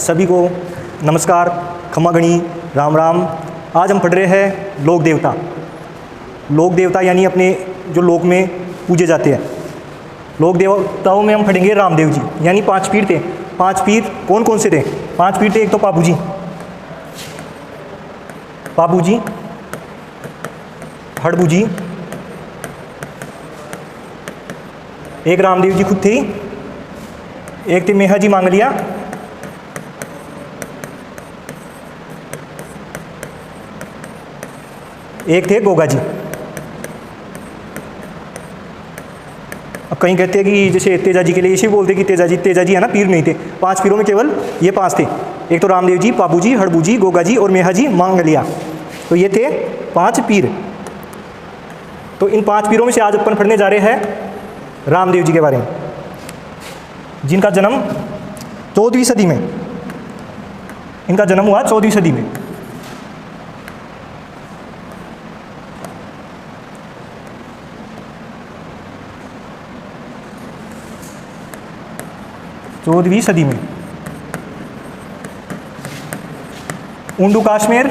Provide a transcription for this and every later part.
सभी को नमस्कार, खम्मा गणी, राम राम। आज हम पढ़ रहे हैं लोक देवता। लोक देवता यानी अपने जो लोक में पूजे जाते हैं। लोक देवताओं में हम पढ़ेंगे रामदेव जी, यानी 5 पीर थे। 5 पीर कौन कौन से थे? 5 पीर थे। एक तो पाबू जी, हड़बू जी, एक रामदेव जी खुद थे, एक थे मेहा जी मांगलिया, एक थे गोगा जी। अब कहीं कहते हैं कि जैसे तेजा जी के लिए इसी बोलते कि तेजा जी है ना, पीर नहीं थे। 5 पीरों में केवल ये 5 थे। एक तो रामदेव जी, पाबू जी, हड़बू जी, गोगा जी और मेहा जी मांगलिया। तो ये थे 5 पीर। तो इन 5 पीरों में से आज अपन पढ़ने जा रहे हैं रामदेव जी के बारे में, जिनका जन्म 14वीं सदी में, इनका जन्म हुआ 14वीं सदी में। चौदहवीं सदी में ऊंडू कश्मीर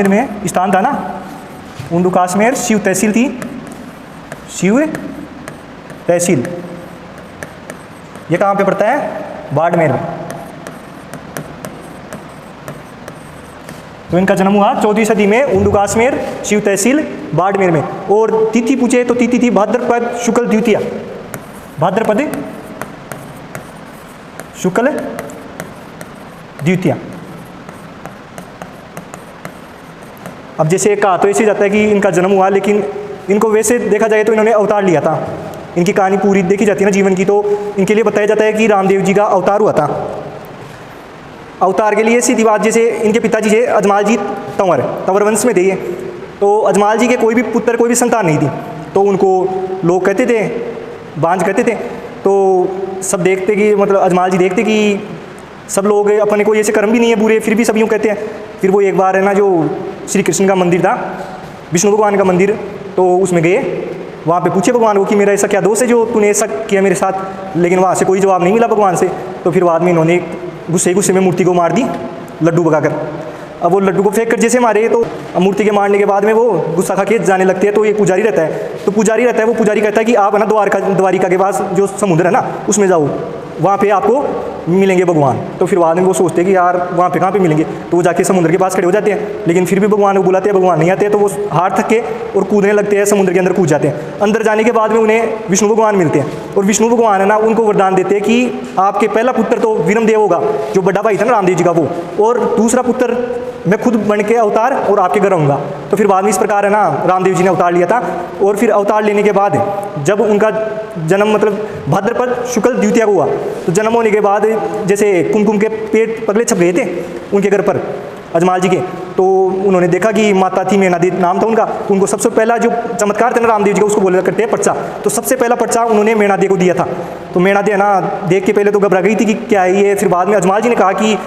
में स्थान था ना। ऊंडू कश्मीर शिव तहसील थी, शिव तहसील। ये कहाँ पे पड़ता है? बाड़मेर में। तो इनका जन्म हुआ 14वीं सदी में, ऊंडू कश्मीर, शिव तहसील, बाड़मेर में। और तिथि पूछे तो तिथि थी भाद्रपद शुक्ल द्वितीया। भाद्रपद शुक्ल द्वितीया। अब जैसे कहा तो ऐसे जाता है कि इनका जन्म हुआ, लेकिन इनको वैसे देखा जाए तो इन्होंने अवतार लिया था। इनकी कहानी पूरी देखी जाती है ना जीवन की, तो इनके लिए बताया जाता है कि रामदेव जी का अवतार हुआ था। अवतार के लिए सीधी बात, जैसे इनके पिताजी थे अजमाल जी तंवर वंश में थे ये। तो अजमाल जी के कोई भी पुत्र, कोई भी संतान नहीं थी। तो उनको लोग कहते थे, बांझ कहते थे। तो सब देखते कि मतलब अजमाल जी देखते कि सब लोग अपने को ऐसे कर्म भी नहीं है बुरे, फिर भी सब यूँ कहते हैं। फिर वो एक बार है ना, जो श्री कृष्ण का मंदिर था, विष्णु भगवान का मंदिर, तो उसमें गए। वहाँ पे पूछे भगवान को कि मेरा ऐसा क्या दोष है जो तूने ऐसा किया मेरे साथ, लेकिन वहाँ से कोई जवाब नहीं मिला भगवान से। तो फिर बाद में इन्होंने गुस्से में मूर्ति को मार दी, लड्डू भगाकर। अब वो लड्डू को फेंक कर जैसे मारे, तो मूर्ति के मारने के बाद में वो गुस्सा खा के जाने लगते हैं। तो एक पुजारी रहता है, वो पुजारी कहता है कि आप है ना द्वारिका के पास जो समुद्र है ना, उसमें जाओ, वहाँ पे आपको मिलेंगे भगवान। तो फिर बाद में वो सोचते हैं कि यार वहाँ पे कहाँ पे मिलेंगे। तो वो जाके समुद्र के पास खड़े हो जाते हैं, लेकिन फिर भी भगवान को बुलाते हैं, भगवान नहीं आते हैं। तो वो हार थक के और कूदने लगते हैं, समुद्र के अंदर कूद जाते हैं। अंदर जाने के बाद में उन्हें विष्णु भगवान मिलते हैं, और विष्णु भगवान है ना, उनको वरदान देते हैं कि आपके पहला पुत्र तो वीरमदेव होगा, जो बड़ा भाई था ना रामदेव जी का वो, और दूसरा पुत्र मैं खुद बन के अवतार और आपके घर आऊँगा। तो फिर बाद में इस प्रकार है ना रामदेव जी ने अवतार लिया था। और फिर अवतार लेने के बाद जब उनका जन्म मतलब भाद्रपद शुक्ल द्वितीया को हुआ, तो जन्म होने के बाद जैसे कुमकुम के पेट पगले छप गए थे उनके घर पर अजमाल जी के। तो उन्होंने देखा कि माता थी, मेना दी नाम था उनका। तो उनको सबसे पहला जो चमत्कार था ना रामदेव जी का, उसको बोला करते हैं पर्चा। तो सबसे पहला पर्चा उन्होंने मेना दे को दिया था। तो मेना दे ना देख के पहले तो घबरा गई थी कि क्या है ये। फिर बाद में अजमाल जी ने कहा कि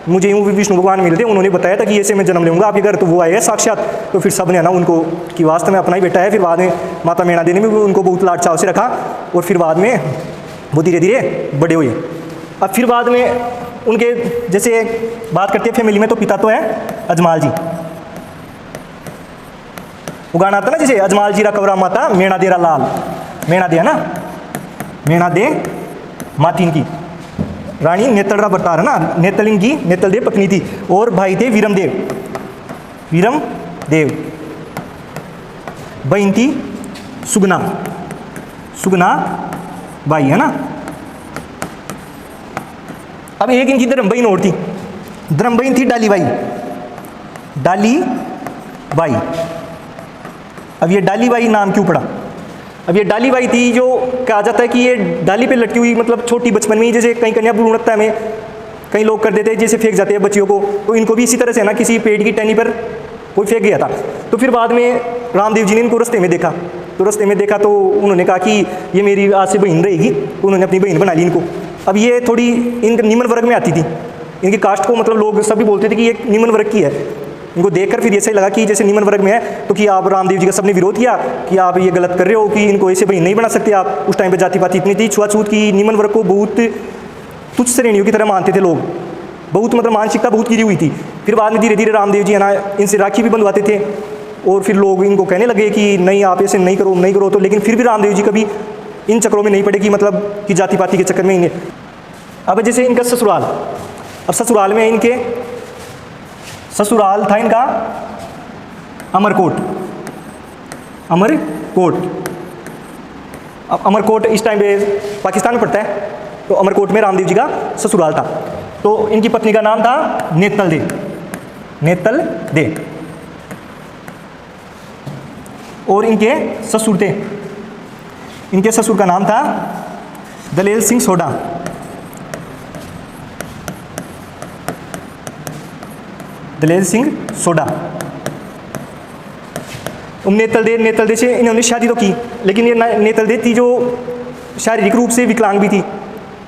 मुझे यूँ भी विष्णु भगवान मिलते, उन्होंने बताया था कि ऐसे मैं जन्म लूँगा आपके घर। तो वो आए हैं साक्षात। तो फिर सब ने ना उनको कि वास्तव में अपना ही बेटा है। फिर बाद में माता मेना दे ने भी उनको बहुत लाड चाव से रखा, और फिर बाद में वो धीरे धीरे बड़े हुए। अब फिर बाद में उनके जैसे बात करते हैं फैमिली में, तो पिता तो है अजमाल जी। वो गाना आता ना, जैसे अजमाल जी रा कवरा माता मेना देरा लाल। मेना दे है ना, मेना दे मातीन की रानी नेतलरा बरतार है ना, नेतलिन की नेतल देव पत्नी थी। और भाई थे वीरम देव। बहन थी सुगना भाई है ना। अब एक इनकी धर्म बहन और थी, धर्म बहन थी डाली बाई। अब ये डाली बाई नाम क्यों पड़ा? अब ये डाली बाई थी, जो कहा जाता है कि ये डाली पे लटकी हुई, मतलब छोटी बचपन में ही, जैसे कहीं कन्या भ्रूणहत्या में कई लोग कर देते हैं, जैसे फेंक जाते हैं बच्चियों को। तो इनको भी इसी तरह से ना किसी पेड़ की टहनी पर कोई फेंक गया था। तो फिर बाद में रामदेव जी ने इनको रास्ते में देखा। तो उन्होंने कहा कि ये मेरी आज से बहन रहेगी। तो उन्होंने अपनी बहन बना ली इनको। अब ये थोड़ी इन निम्न वर्ग में आती थी, इनकी कास्ट को मतलब लोग सभी बोलते थे कि ये निम्न वर्ग की है। इनको देखकर फिर ऐसा ही लगा कि जैसे निम्न वर्ग में है तो कि आप रामदेव जी का सबने विरोध किया कि आप ये गलत कर रहे हो, कि इनको ऐसे भाई नहीं बना सकते आप। उस टाइम पे जाति पाति इतनी थी, छुआछूत की, निम्न वर्ग को बहुत तुच्छ श्रेणियों की तरह मानते थे लोग, बहुत मतलब मानसिकता बहुत गिरी हुई थी। फिर बाद में धीरे धीरे रामदेव जी है ना इनसे राखी भी बंधवाते थे और फिर लोग इनको कहने लगे कि नहीं आप ऐसे नहीं करो नहीं करो, तो लेकिन फिर भी रामदेव जी कभी इन चक्रों में नहीं पड़े कि मतलब कि जाति पाति के चक्कर में इन्हें। अब जैसे इनका ससुराल, अब ससुराल में इनके ससुराल था इनका अमरकोट, अमरकोट। अब अमरकोट इस टाइम पे पाकिस्तान में पड़ता है, तो अमरकोट में रामदेव जी का ससुराल था। तो इनकी पत्नी का नाम था नेतल दे, नेतल दे। और इनके ससुर थे, इनके ससुर का नाम था दलेल सिंह सोडा, दलेल सिंह सोडा। नेतल दे से इन्होंने शादी तो की, लेकिन ये नेतल दे थी जो शारीरिक रूप से विकलांग भी थी,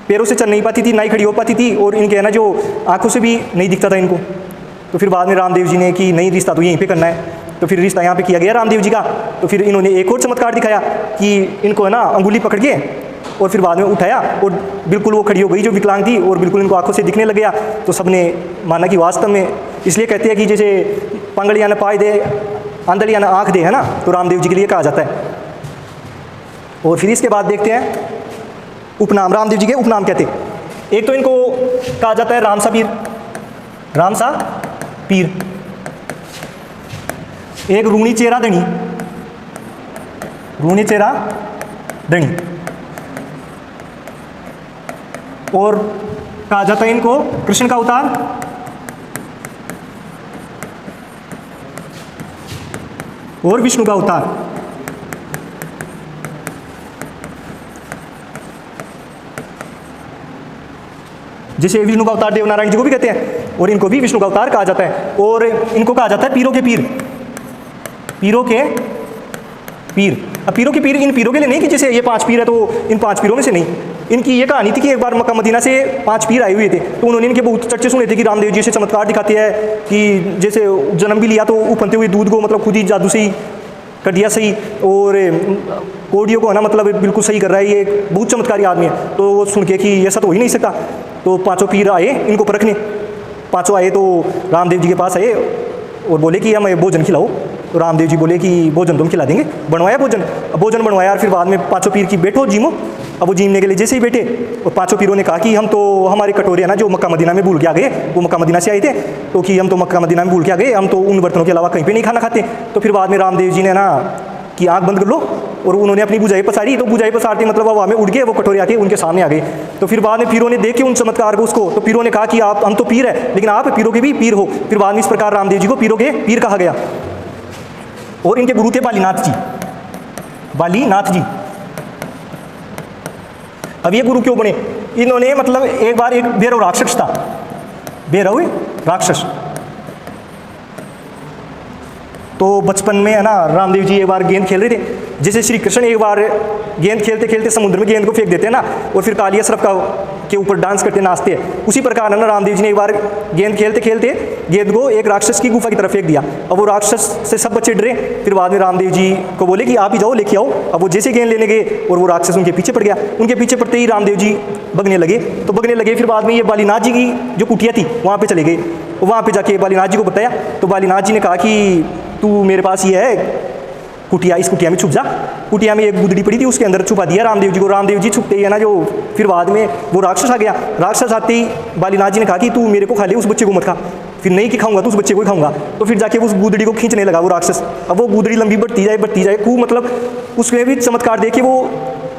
पैरों से चल नहीं पाती थी, ना ही खड़ी हो पाती थी, और इनके है ना जो आंखों से भी नहीं दिखता था इनको। तो फिर बाद में रामदेव जी ने कि नहीं रिश्ता तो यहीं पे करना है, तो फिर रिश्ता यहाँ पे किया गया रामदेव जी का। तो फिर इन्होंने एक और चमत्कार दिखाया कि इनको है ना अंगुली पकड़ के और फिर बाद में उठाया और बिल्कुल वो खड़ी हो गई जो विकलांग थी, और बिल्कुल इनको आंखों से दिखने लग गया। तो सबने माना कि वास्तव में, इसलिए कहते हैं कि जैसे पंगड़ियाँ न पाए दे आंधड़ियाँ न आँख दे, है ना, तो रामदेव जी के लिए कहा जाता है। और फिर इसके बाद देखते हैं उपनाम, रामदेव जी के उपनाम कहते हैं। एक तो इनको कहा जाता है रामसा पीर, रामसा पीर। एक रूणी चेहरा धनी, रूणी चेहरा धनी। और कहा जाता है इनको कृष्ण का अवतार, और विष्णु का अवतार। जैसे विष्णु का अवतार देवनारायण जी को भी कहते हैं, और इनको भी विष्णु का अवतार कहा जाता है। और इनको कहा जाता है पीरों के पीर, पीरों के पीर। अब पीरों के पीर इन पीरों के लिए नहीं कि जैसे ये 5 पीर है तो इन 5 पीरों में से नहीं। इनकी ये कहानी थी कि एक बार मक्का मदीना से 5 पीर आए हुए थे, तो उन्होंने इनके बहुत चर्चे सुने थे कि रामदेव जी से चमत्कार दिखाते हैं कि जैसे जन्म भी लिया तो उफनते हुए दूध को मतलब खुद ही जादू से ही कर दिया सही, और कोडियों को है ना मतलब बिल्कुल सही कर रहा है, ये बहुत चमत्कारी आदमी है। तो वो सुन के कि ऐसा तो हो ही नहीं सकता, तो 5 पीर आए इनको परखने। 5 आए तो रामदेव जी के पास आए और बोले कि हमें भोजन खिलाओ। तो रामदेव जी बोले कि भोजन तुम खिला देंगे। बनवाया भोजन, अब भोजन बनवाया और फिर बाद में 5 पीर की बैठो जीमो। अब वो जीमने के लिए जैसे ही बैठे और 5 पीरों ने कहा कि हम तो हमारे कटोरे है ना जो मक्का मदीना में भूल के आ गए, वो मक्का मदीना से आए थे, तो कि हम तो मक्का मदीना में भूल के आ गए, हम तो उन बर्तनों के अलावा कहीं पे नहीं खाना खाते। तो फिर बाद में रामदेव जी ने ना कि आँख बंद कर लो, और उन्होंने अपनी बुझाई पसारी, तो बुझाई पसारती मतलब हवा में उड़ गए, वो कटोरे आके उनके सामने आ गए। तो फिर बाद में पीरों ने देखे उन चमत्कार को उसको, तो पीरों ने कहा कि आप हम तो पीर है लेकिन आप पीरों के भी पीर हो। फिर बाद में इस प्रकार रामदेव जी को पीरों के पीर कहा गया। और इनके गुरु थे बालीनाथ जी, बालीनाथ जी। अब ये गुरु क्यों बने? इन्होंने मतलब एक बार एक भैरव राक्षस था, भैरव राक्षस। तो बचपन में है ना रामदेव जी एक बार गेंद खेल रहे थे, जैसे श्री कृष्ण एक बार गेंद खेलते खेलते समुद्र में गेंद को फेंक देते हैं ना, और फिर कालिया सरफ का के ऊपर डांस करते नाचते हैं, उसी प्रकार है ना रामदेव जी ने एक बार गेंद खेलते खेलते गेंद को एक राक्षस की गुफा की तरफ फेंक दिया। अब वो राक्षस से सब बच्चे डरे। फिर बाद में रामदेव जी को बोले कि आप ही जाओ लेके आओ। अब वो जैसे गेंद लेने गए और वो राक्षस उनके पीछे पड़ गया। उनके पीछे पड़ते ही रामदेव जी भगने लगे। तो भगने लगे फिर बाद में ये बालीनाथ जी की जो कुटिया थी वहाँ पर चले गए। वहाँ पर जाके बालीनाथ जी को बताया, तो बालीनाथ जी ने कहा कि तू मेरे पास ये है कुटिया, इस कुटिया में छुप जा। कुटिया में एक गुदड़ी पड़ी थी, उसके अंदर छुपा दिया रामदेव जी को। रामदेव जी छुपते ही है ना जो फिर बाद में वो राक्षस आ गया। राक्षस आते ही बालीनाथ जी ने कहा कि तू मेरे को खा ले, उस बच्चे को मत खा। फिर नहीं कि खाऊंगा तो उस बच्चे को ही खाऊंगा। तो फिर जाके उस गुदड़ी को खींचने लगा वो राक्षस। अब वो गुदड़ी लंबी बढ़ती जाए खूब, मतलब उसमें भी चमत्कार देखे वो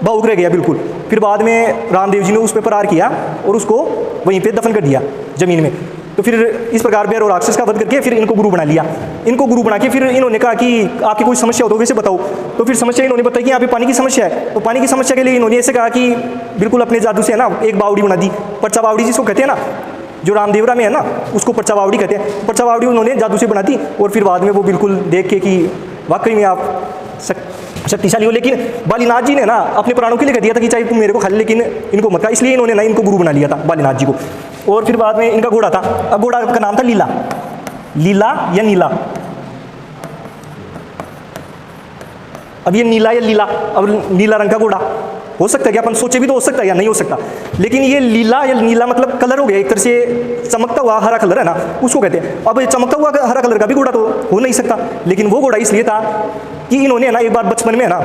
भावुक रह गया बिल्कुल। फिर बाद में रामदेव जी ने उस पर प्रहार किया और उसको वहीं पर दफन कर दिया ज़मीन में। तो फिर इस प्रकार भैरव राक्षस का वध करके फिर इनको गुरु बना लिया। इनको गुरु बना के फिर इन्होंने कहा कि आपकी कोई समस्या हो तो वैसे बताओ। तो फिर समस्या इन्होंने बताई कि यहाँ पे पानी की समस्या है। तो पानी की समस्या के लिए इन्होंने ऐसे कहा कि बिल्कुल अपने जादू से है ना एक बावड़ी बना दी, पर्चा बावड़ी जिसको कहते हैं ना, जो रामदेवरा में है ना उसको पर्चा बावड़ी कहते हैं। पर्चा बावड़ी उन्होंने जादू से बना दी और फिर बाद में वो बिल्कुल देख के कि वाकई में आप शक्तिशाली हो। लेकिन बालीनाथ जी ने ना अपने प्राणों के लिए कह दिया था कि चाहे तुम मेरे को खा ले लेकिन इनको मत खा, इसलिए इन्होंने ना इनको गुरु बना लिया था बालीनाथ जी को। और फिर बाद में इनका घोड़ा था, अब घोड़ा का नाम था लीला। लीला या नीला। अब ये नीला या लीला, अब नीला रंग का घोड़ा हो सकता है कि अपन सोचे भी तो हो सकता है या नहीं हो सकता, लेकिन ये लीला या नीला मतलब कलर हो गया, एक तरह से चमकता हुआ हरा कलर है ना, उसको कहते हैं। अब ये चमकता हुआ हरा कलर का भी घोड़ा तो हो नहीं सकता, लेकिन वो घोड़ा इसलिए था कि इन्होंने ना एक बार बचपन में है ना,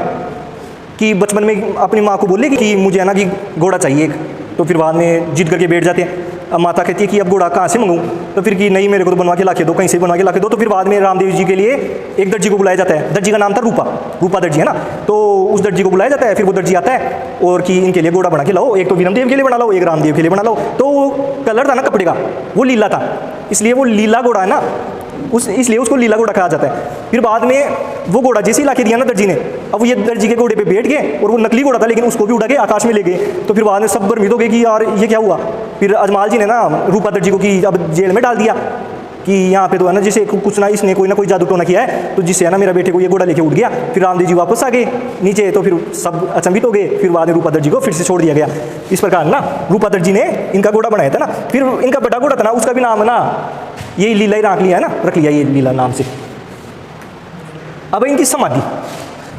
कि बचपन में अपनी माँ को बोले कि मुझे है ना कि घोड़ा चाहिए एक, तो फिर बाद में जिद करके बैठ जाते हैं। अब माता कहती है कि अब घोड़ा कहाँ से मंगूँ, तो फिर कि नहीं मेरे को तो बनवा के ला के दो, कहीं से बनवा के ला के दो। तो फिर बाद में रामदेव जी के लिए एक दर्जी को बुलाया जाता है, दर्जी का नाम था रूपा दर्जी है ना, तो उस दर्जी को बुलाया जाता है। फिर वो दर्जी आता है और कि इनके लिए घोड़ा बना के लाओ, एक तो वीरमदेव के लिए बना लो, एक रामदेव के लिए बना लो। तो वो कलर था ना कपड़े का, वो लीला था, इसलिए वो लीला घोड़ा है ना, इसलिए उसको लीला घोड़ा कहा जाता है। फिर बाद में वो घोड़ा जैसे ही ला के दिया ना दर्जी ने, अब ये दर्जी के घोड़े पे बैठ गए, और वो नकली घोड़ा था लेकिन उसको भी उड़ा के आकाश में ले गए। तो फिर बाद में सब भ्रमित हो गए कि यार ये क्या हुआ। फिर अजमाल जी ने ना रूपा दर्जी को कि अब जेल में डाल दिया कि यहाँ पे तो है ना जैसे कुछ ना इसने कोई ना कोई जादू टोना किया है, तो जिससे है ना मेरा बेटे को ये घोड़ा लेके उड़ गया। फिर रामदेव जी वापस आ गए नीचे, तो फिर सब अचंभित हो गए। फिर बाद में रूपा दर्जी को फिर से छोड़ दिया गया। इस प्रकार ना रूपा दर्जी ने इनका घोड़ा बनाया था ना। फिर इनका बड़ा घोड़ा था ना, उसका भी नाम ना ये लीला ही रख लिया है ना, रख लिया ये लीला नाम से। अब इनकी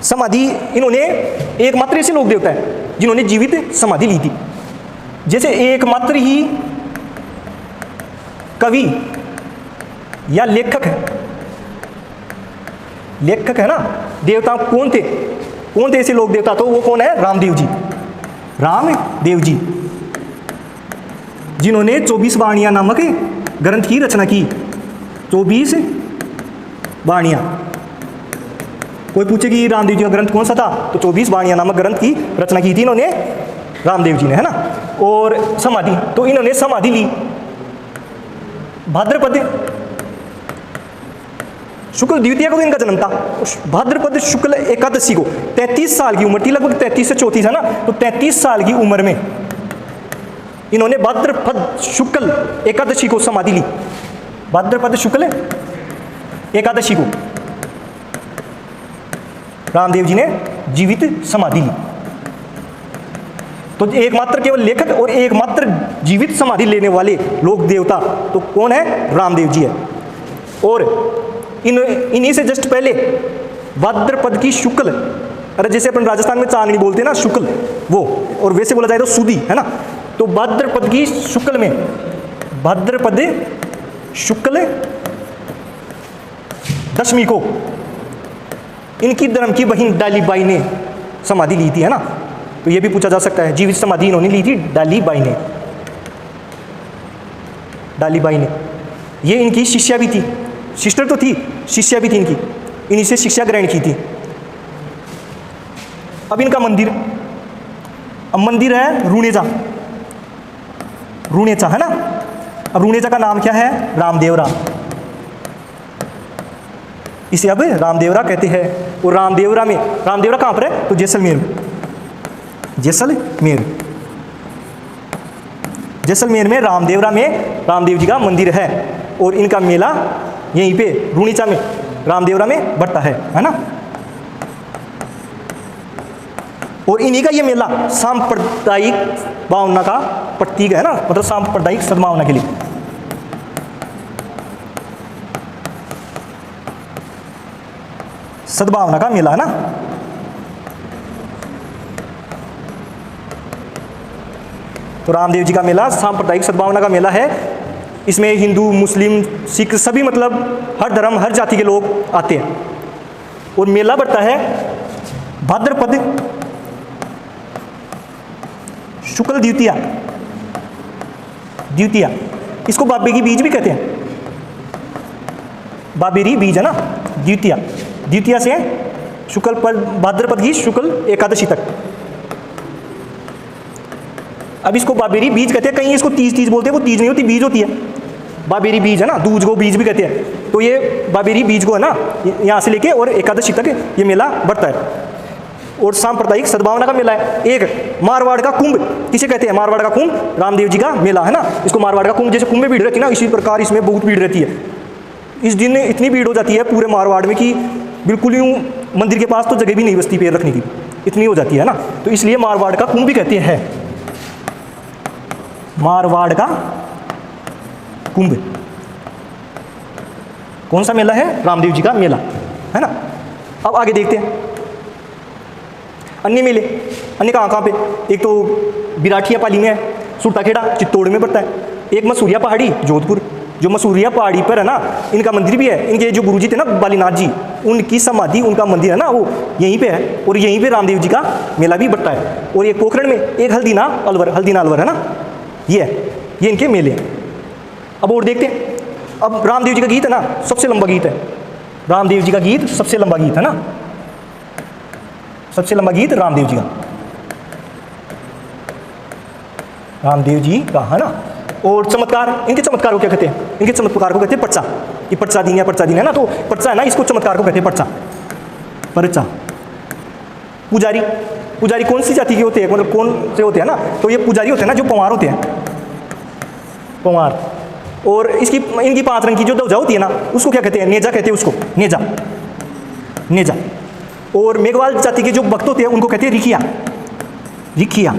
समाधि इन्होंने एकमात्र ऐसे लोग देवता है जिन्होंने जीवित समाधि ली थी। जैसे एकमात्र ही कवि या लेखक है ना, देवता कौन थे ऐसे लोग देवता, तो वो कौन है, रामदेव जी जिन्होंने 24 वाणियां नामक ग्रंथ की रचना की। 24 वाणियां, कोई पूछे कि रामदेव जी का ग्रंथ कौन सा था, तो 24 वाणियां नामक ग्रंथ की रचना की थी इन्होंने, रामदेव जी ने, है ना। और समाधि, तो इन्होंने समाधि ली भाद्रपद शुक्ल द्वितीया को इनका जन्म था। भाद्रपद शुक्ल एकादशी को 33 साल की उम्र थी, लगभग 33 से 34 है ना, तो 33 साल की उम्र में इन्होंने भाद्रपद शुक्ल एकादशी को समाधि ली। भाद्रपद शुक्ल एकादशी को रामदेव जी ने जीवित समाधि ली। तो एकमात्र केवल लेखक और एकमात्र जीवित समाधि लेने वाले लोग देवता तो कौन है, रामदेव जी है। और इन्हीं से जस्ट पहले भाद्रपद की शुक्ल, अरे जैसे अपन राजस्थान में चांदनी बोलते हैं ना, शुक्ल वो, और वैसे बोला जाए तो सुदी है ना, तो भाद्रपद की शुक्ल में, भाद्रपद शुक्ल दशमी को इनकी धर्म की बहन डालीबाई ने समाधि ली थी, है ना। तो ये भी पूछा जा सकता है, जीवित समाधि इन्होंने ली थी डालीबाई ने। ये इनकी शिष्या भी थी, सिस्टर तो थी, शिष्या भी थी इनकी, इन्हीं से शिक्षा ग्रहण की थी। अब इनका मंदिर है रूणेचा है ना। अब रूणेचा का नाम क्या है, रामदेवरा, इसे अब रामदेवरा कहते हैं। और रामदेवरा कहाँ पर है, तो जैसलमेर में रामदेवरा में रामदेव जी का मंदिर है। और इनका मेला यहीं पे रूणीचा में रामदेवरा में बढ़ता है ना। और इन्हीं का ये मेला सांप्रदायिक भावना का प्रतीक है ना, मतलब सांप्रदायिक सद्भावना के लिए। सद्भावना का मेला है ना। तो रामदेव जी का मेला सांप्रदायिक सद्भावना का मेला है। इसमें हिंदू, मुस्लिम, सिख सभी मतलब हर धर्म हर जाति के लोग आते हैं। और मेला बढ़ता है भाद्रपद शुक्ल द्वितीया, इसको बाबेरी बीज भी कहते हैं, बाबेरी बीज है ना। द्वितीया से शुक्ल पर भाद्रपद की शुक्ल एकादशी तक। अब इसको बाबेरी बीज कहते हैं, कहीं इसको तीज बोलते हैं, वो तीज नहीं होती, बीज होती है। बाबेरी बीज है ना, दूज को बीज भी कहते हैं। तो ये बाबेरी बीज को है ना, यहाँ से लेके और एकादशी तक ये मेला बढ़ता है। और सांप्रदायिक सद्भावना का मेला है। एक मारवाड़ का कुंभ, किसे कहते हैं, मारवाड़ का कुंभ रामदेव जी का मेला है ना। इसको मारवाड़ का कुंभ, जैसे कुंभ में भीड़ रहती है ना, इसी प्रकार इसमें बहुत भीड़ रहती है। इस दिन इतनी भीड़ हो जाती है पूरे मारवाड़ में कि बिल्कुल यूँ मंदिर के पास तो जगह भी नहीं बचती पैर रखने की, इतनी हो जाती है ना। तो इसलिए मारवाड़ का कुंभ भी कहते हैं, मारवाड़ का कुंभ। कौन सा मेला है? रामदेव जी का मेला, है ना। अब आगे देखते हैं अन्य मेले। अन्य कहाँ पे? एक तो बिराठिया पाली में है, सुरताखेड़ा चित्तौड़ में पड़ता है। एक मसूरिया पहाड़ी जोधपुर, जो मसूरिया पहाड़ी पर है ना, इनका मंदिर भी है। इनके जो गुरुजी थे ना बालीनाथ जी, उनकी समाधि, उनका मंदिर है ना, वो यहीं पे है। और यहीं पे रामदेव जी का मेला भी बढ़ता है। और एक पोखरण में, एक हल्दीना अलवर है ना, ये है, ये इनके मेले हैं। अब और देखते हैं। अब रामदेव जी का गीत है ना, सबसे लंबा गीत है। रामदेव जी का गीत सबसे लंबा गीत है ना, सबसे लंबा गीत रामदेव जी का, रामदेव जी का, है ना। और चमत्कार, इनके चमत्कार को क्या कहते हैं? इनके चमत्कार को कहते हैं पर्चा। ये पर्चा दिन है ना, तो पर्चा है ना, इसको चमत्कार को कहते हैं पर्चा। पर्चा। पुजारी, पुजारी कौन सी जाति के होते हैं, मतलब कौन से होते हैं ना, तो ये पुजारी होते हैं ना जो पंवार होते हैं, पंवार। और इसकी इनकी 5 रंग की जो ध्वजा होती है ना, उसको क्या कहते हैं? नेजा कहते हैं उसको, नेजा, नेजा। और मेघवाल जाति के जो भक्त होते हैं उनको कहते हैं रिखिया, रिखिया।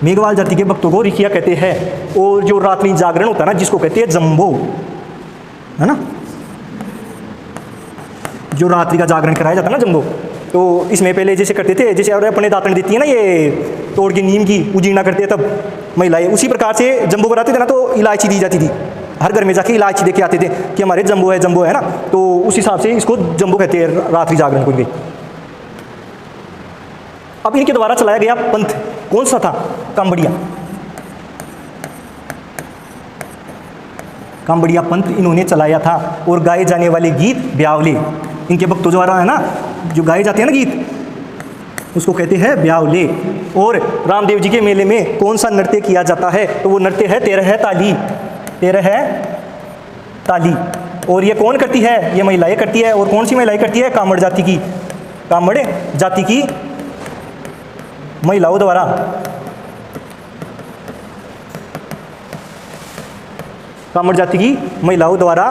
मेघवाल जाति के भक्तों को रिखिया कहते हैं। और जो रात्रि जागरण होता है ना, जिसको कहते हैं जंबो, है ना, जो रात्रि का जागरण कराया जाता है ना, जंबो। तो इसमें पहले जैसे करते थे, जैसे और अपने दातन देती है ना, ये तोड़ के नीम की उजीना करते हैं तब महिलाएं, उसी प्रकार से जंबो कराते थे ना, तो इलायची दी जाती थी। हर घर में जाके इलायची दे के आते थे कि हमारे जंबो है ना, तो उस हिसाब से इसको जंबो कहते हैं रात्रि जागरण को। अब इनके द्वारा चलाया गया पंथ कौन सा था? कांबड़िया, कांबड़िया पंथ इन्होंने चलाया था। और गाए जाने वाले गीत ब्यावले, इनके भक्तों द्वारा है ना, जो गाए जाते हैं ना गीत, उसको कहते हैं ब्यावले। और रामदेव जी के मेले में कौन सा नृत्य किया जाता है? तो वो नृत्य है 13 है ताली, 13 है ताली। और ये कौन करती है? ये महिलाएं करती है। और कौन सी महिलाएं करती है? कामड़ जाति की, कामड़ जाति की महिलाओं द्वारा। कामड़ जाति की महिलाओं द्वारा।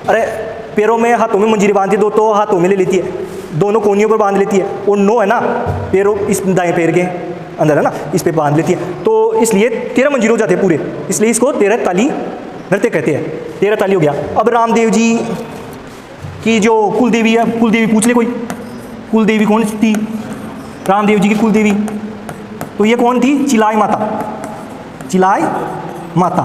अरे पैरों में हाथों में मंजीरी बांधती, दो तो हाथों में ले लेती है, दोनों कोनियों पर बांध लेती है। और 9 है ना पैरों, इस दाएं पैर के अंदर है ना, इस पे बांध लेती है। तो इसलिए 13 मंजीर हो जाते हैं पूरे, इसलिए इसको 13 ताली नृत्य कहते हैं। 13 ताली हो गया। अब रामदेव जी की जो कुलदेवी है, कुलदेवी पूछ ले कोई, कुलदेवी कौन थी? रामदेव जी की कुलदेवी, तो ये कौन थी? चिलाई माता, चिलाई माता।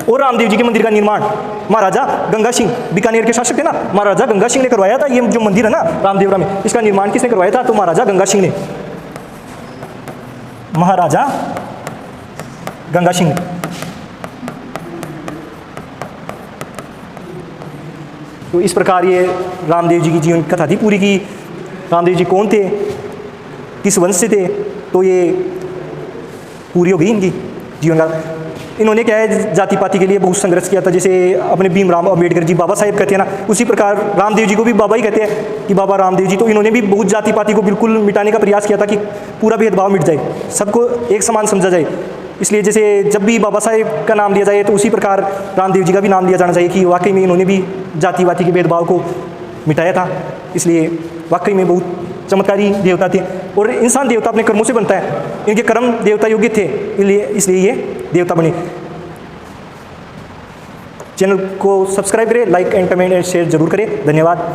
और रामदेव जी के मंदिर का निर्माण महाराजा गंगा सिंह, बीकानेर के शासक थे ना, महाराजा गंगा सिंह ने करवाया था। ये जो मंदिर है ना रामदेवरा में, इसका निर्माण किसने करवाया था? तो महाराजा गंगा सिंह ने, महाराजा गंगा सिंह ने। तो इस प्रकार ये रामदेव जी की जीवन कथा थी पूरी की। रामदेव जी कौन थे, किस वंश से थे, तो ये पूरी हो गई इनकी जीवन का। इन्होंने क्या है, जाति पाति के लिए बहुत संघर्ष किया था। जैसे अपने भीमराव अम्बेडकर जी बाबा साहेब कहते हैं ना, उसी प्रकार रामदेव जी को भी बाबा ही कहते हैं कि बाबा रामदेव जी। तो इन्होंने भी बहुत जाति पाति को बिल्कुल मिटाने का प्रयास किया था कि पूरा भेदभाव मिट जाए, सबको एक समान समझा जाए। इसलिए जैसे जब भी बाबा साहेब का नाम लिया जाए तो उसी प्रकार रामदेव जी का भी नाम लिया जाना चाहिए कि वाकई में इन्होंने भी जाति वाति के भेदभाव को मिटाया था। इसलिए वाकई में बहुत चमत्कारी देवता थे। और इंसान देवता अपने कर्मों से बनता है, इनके कर्म देवता योग्य थे, इसलिए ये देवता बने। चैनल को सब्सक्राइब करें, like and comment and share जरूर करें। धन्यवाद।